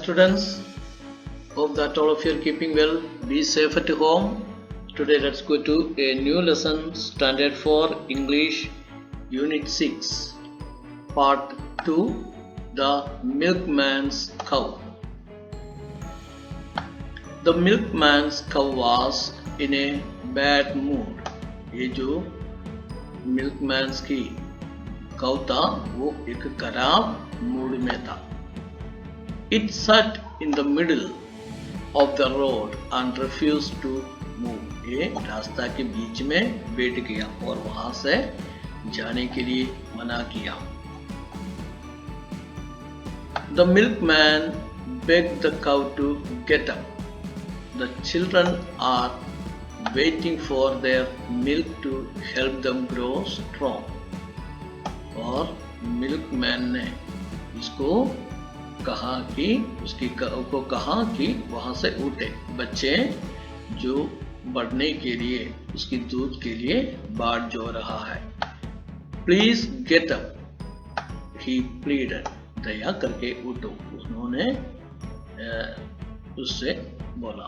students, hope that all of you are keeping well. Be safe at home. Today let's go to a new lesson, Standard 4 English, Unit 6, Part 2, The Milkman's Cow. The milkman's cow was in a bad mood. ये जो milkman's की कौ था वो एक खराब mood में था. It sat in the middle of the road and refused to move. ये रास्ता के बीच में बैठ गया और वहां से जाने के लिए मना किया. The milkman begged the cow to get up. The children are waiting for their milk to help them grow strong. और मिल्कमैन ने इसको कहा कि उसकी काऊ को कहा कि वहां से उठे. बच्चे जो बढ़ने के लिए उसकी दूध के लिए बाट जो रहा है. Please get up he pleaded. दया करके उठो उन्होंने उससे बोला.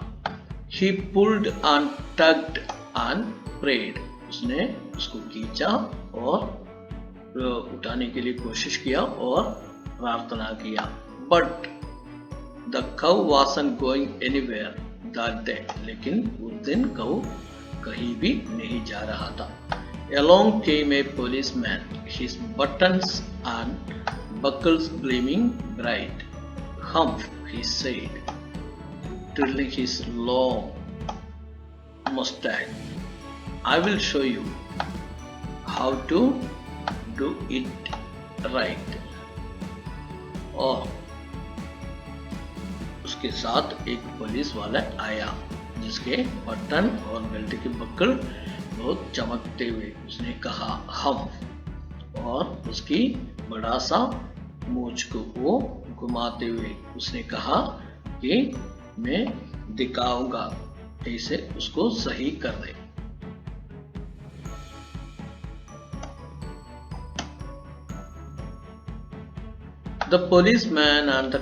He pulled and tugged and prayed. उसने उसको खींचा और उठाने के लिए कोशिश किया और प्रार्थना किया. But the cow wasn't going anywhere that day. लेकिन उस दिन काऊ कहीं भी नहीं जा रहा था. Along came a policeman, his buttons and buckles gleaming bright. Humph, he said, twirling his long mustache. I will show you how to do it right. और उसके साथ एक पुलिस वाला आया जिसके बटन और बेल्ट के बक्कल बहुत चमकते हुए. उसने कहा हम, और उसकी बड़ा सा मूंछ को वो घुमाते हुए उसने कहा कि मैं दिखाऊंगा कैसे उसको सही कर दे. The policeman and the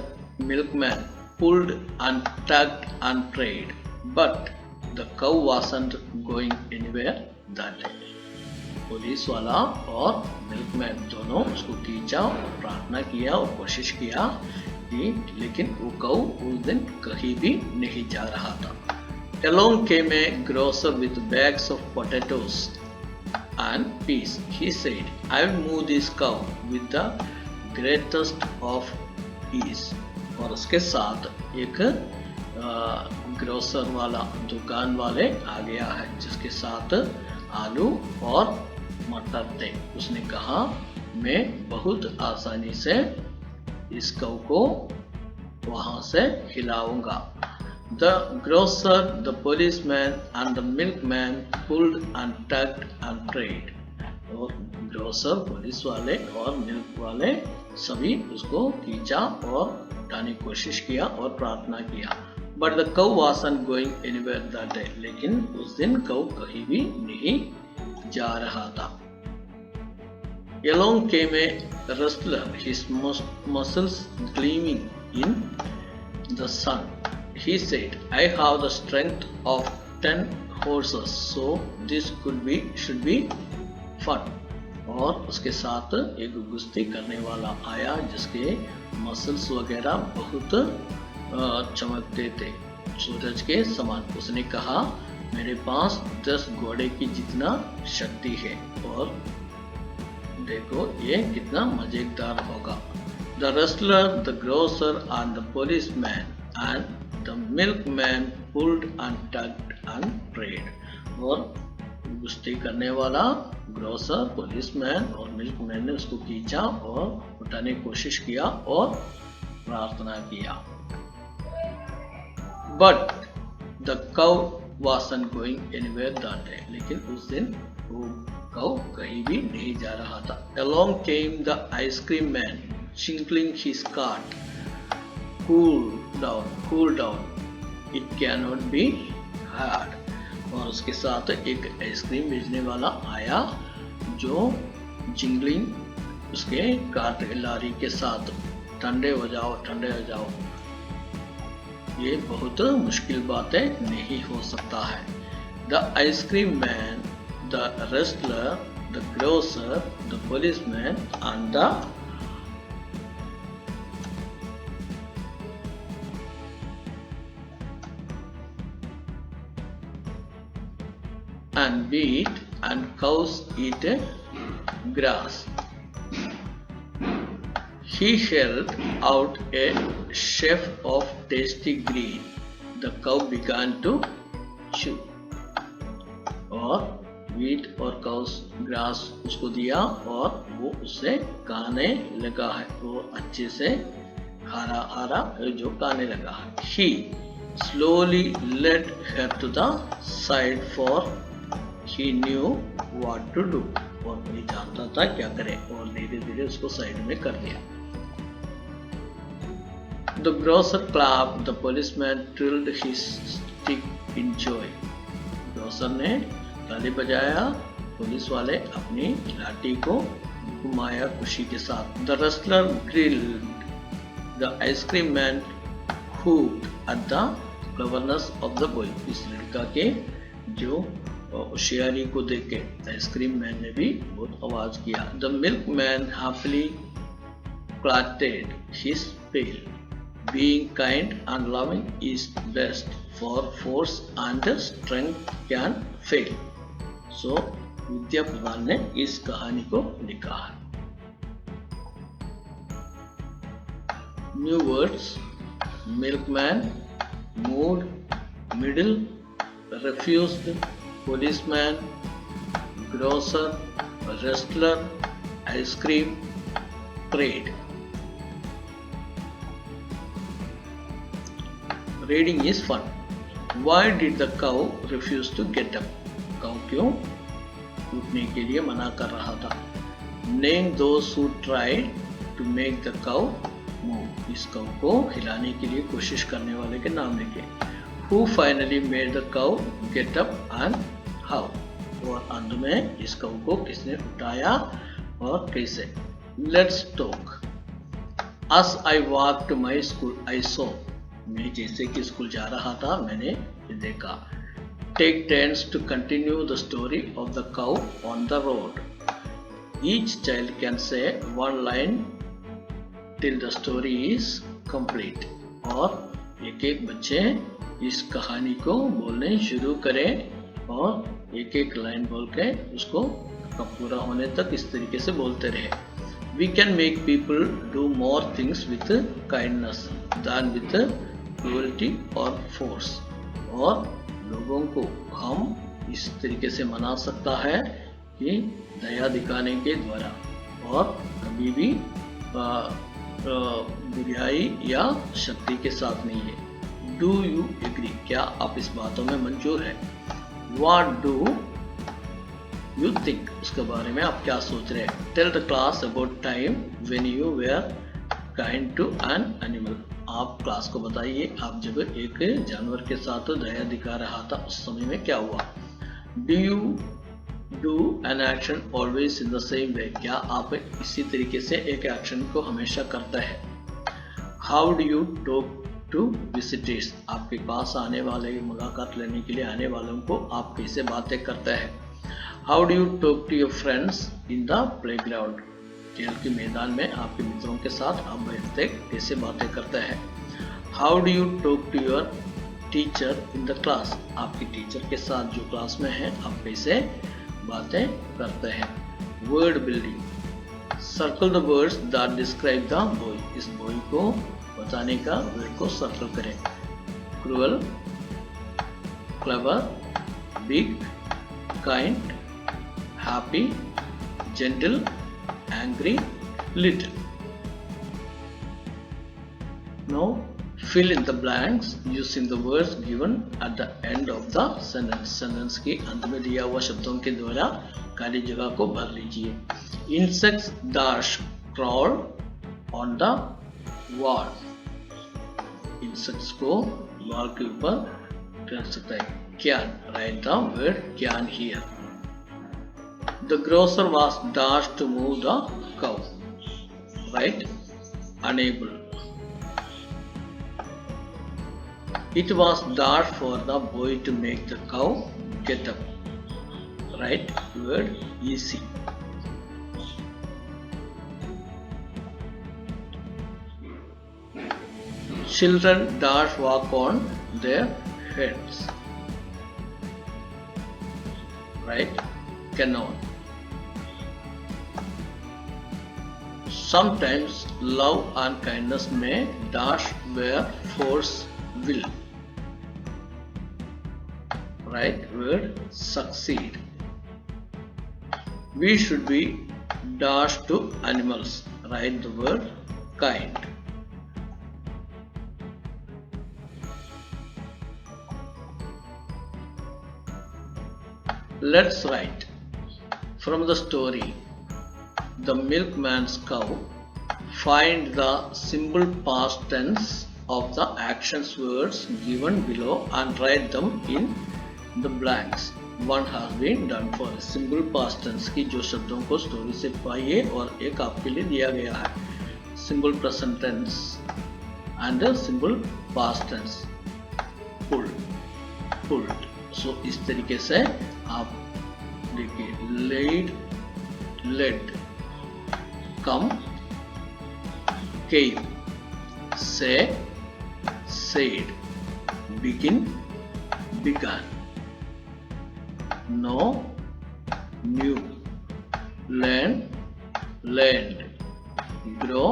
milkman pulled and tugged and prayed, but the cow wasn't going anywhere that day. Police वाला और मिल्कमैन दोनों उसको खींचा और प्रार्थना किया और कोशिश किया कि लेकिन वो काऊ उस दिन कहीं भी नहीं जा रहा था. Along came a grocer with bags of potatoes and peas. He said, I will move this cow with the greatest of ease. और उसके साथ एक ग्रोसर वाला दुकान वाले आ गया है जिसके साथ आलू और मटर थे. उसने कहा मैं बहुत आसानी से इस काऊ को वहां से हिलाऊंगा. The grocer, the policeman and the milkman pulled and tugged and prayed. और ग्रोसर, पुलिस वाले और मिल्क वाले सभी उसको खींचा और उठाने की कोशिश किया और प्रार्थना किया. But the cow wasn't going anywhere that day. लेकिन उस दिन काऊ कहीं भी नहीं जा रहा था. Along came a wrestler, his muscles gleaming in the sun. He said, I have the strength of 10 horses, so this should be fun. और उसके साथ एक कुश्ती करने वाला आया जिसके मसल्स वगैरह बहुत चमकते थे सूरज के समान. उसने कहा मेरे पास 10 घोड़े की जितना शक्ति है और देखो ये कितना मजेदार होगा. The wrestler, the grocer and the policeman and the milkman pulled and tugged and prayed. और कुश्ती करने वाला ग्रोसर, पुलिसमैन और मिल्कमैन ने उसको खींचा और उठाने की कोशिश किया और प्रार्थना किया. But the cow wasn't going anywhere that day. लेकिन उस दिन वो काऊ कहीं भी नहीं जा रहा था. Along came the ice cream man, jingling his cart. Cool down. It cannot be hard. और उसके साथ एक आइसक्रीम बेचने वाला आया जो जिंगलिंग उसके कार्ट लारी के साथ ठंडे हो जाओ ये बहुत मुश्किल बातें नहीं हो सकता है। The ice cream man, the wrestler, the grocer, the policeman and the and wheat and cows eat grass. He held out a sheaf of tasty green. The cow began to chew. और wheat और cows grass उसको दिया और वो उससे खाने लगा है। वो अच्छे से हरा हरा जो खाने लगा है। He slowly led her to the side for he knew what to do. और वही जानता था क्या करे और धीरे धीरे उसको साइड में कर दिया। The grocer clapped, the policeman trilled his stick in joy. Grocer ने ताली बजाया, पुलिस वाले अपनी लाठी को घुमाया खुशी के साथ। The wrestler grilled, the ice cream man hooped at the cleverness of the boy. इस लड़का के जो होशियारी को देख के आइसक्रीम मैन ने भी बहुत आवाज किया। The milkman happily plaited his pail. Being kind and loving is best, for force and strength can fail. So विद्या प्रधान ने इस कहानी को लिखा है। New words: milkman, mood, middle, refused, policeman, grocer, wrestler, ice cream, trade. Reading is fun. Why did the cow refuse to get up? Cow क्यों उठने के लिए मना कर रहा था? Name those who tried to make the cow move. इस cow को हिलाने के लिए कोशिश करने वाले के नाम लिखे। Who finally made the cow get up and how? और अंत में इस cow को किसने उठाया और कैसे? Let's talk. As I walked to my school, I saw. मैं जैसे कि स्कूल जा रहा था मैंने देखा। Take turns to continue the story of the cow on the road. Each child can say one line till the story is complete. और एक एक बच्चे इस कहानी को बोलने शुरू करें और एक एक लाइन बोल के उसको पूरा होने तक इस तरीके से बोलते रहे। We can make people do more things with kindness than with cruelty or force. और लोगों को हम इस तरीके से मना सकता है कि दया दिखाने के द्वारा और कभी भी बुराई या शक्ति के साथ नहीं है। Do you agree? क्या आप इस बातों में मंजूर है? What do you think? उसके बारे में आप क्या सोच रहे हैं? Tell the class about time when you were kind to an animal. आप क्लास को बताइए आप जब एक जानवर के साथ दया दिखा रहा था उस समय में क्या हुआ। Do you do an action always in the same way? क्या आप इसी तरीके से एक एक्शन को हमेशा करते हैं? How do you talk to visitors? आपके पास आने वाले मुलाकात लेने के लिए आने वालों को आप कैसे बातें करते हैं? How do you talk to your friends in the playground? खेल के मैदान में आपके मित्रों के साथ आप बैठते कैसे बातें करते हैं? How do you talk to your teacher in the class? आपकी टीचर के साथ जो क्लास में है आप कैसे बातें करते हैं? Word building. Circle the words that describe the boy. इस boy को बताने का word को सर्कल करें। Cruel, clever, big, kind, happy, gentle, angry, little. Now fill in the blanks using the words given at the end of the sentence. Sentence के अंत में दिया हुआ शब्दों के द्वारा खाली जगह को भर लीजिए। Insects dash crawl on the wall. Insects को वॉल के ऊपर रख सकता है। Can. Write the word can here. The grocer was dashed to move the cow. Right? Unable. It was dash for the boy to make the cow get up. Right word easy. Children dash walk on their heads. Right? Cannot. Sometimes love and kindness may dash where force will. Right word succeed. We should be dash to animals. Write the word kind. Let's write from the story The Milkman's Cow. Find the simple past tense of the actions words given below and write them in the blanks. One has been done for simple past tense की जो शब्दों को story से पाइए और एक आपके लिए दिया गया है simple present tense and simple past tense pulled. सो इस तरीके से आप देखिए led led come came say said begin began know knew learn learned grow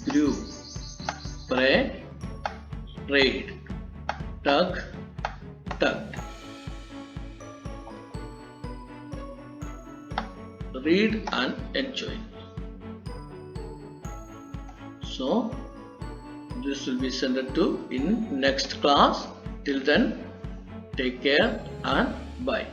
grew pray prayed tug tugged. Read and enjoy. So this will be sent to in next class. Till then, take care and bye.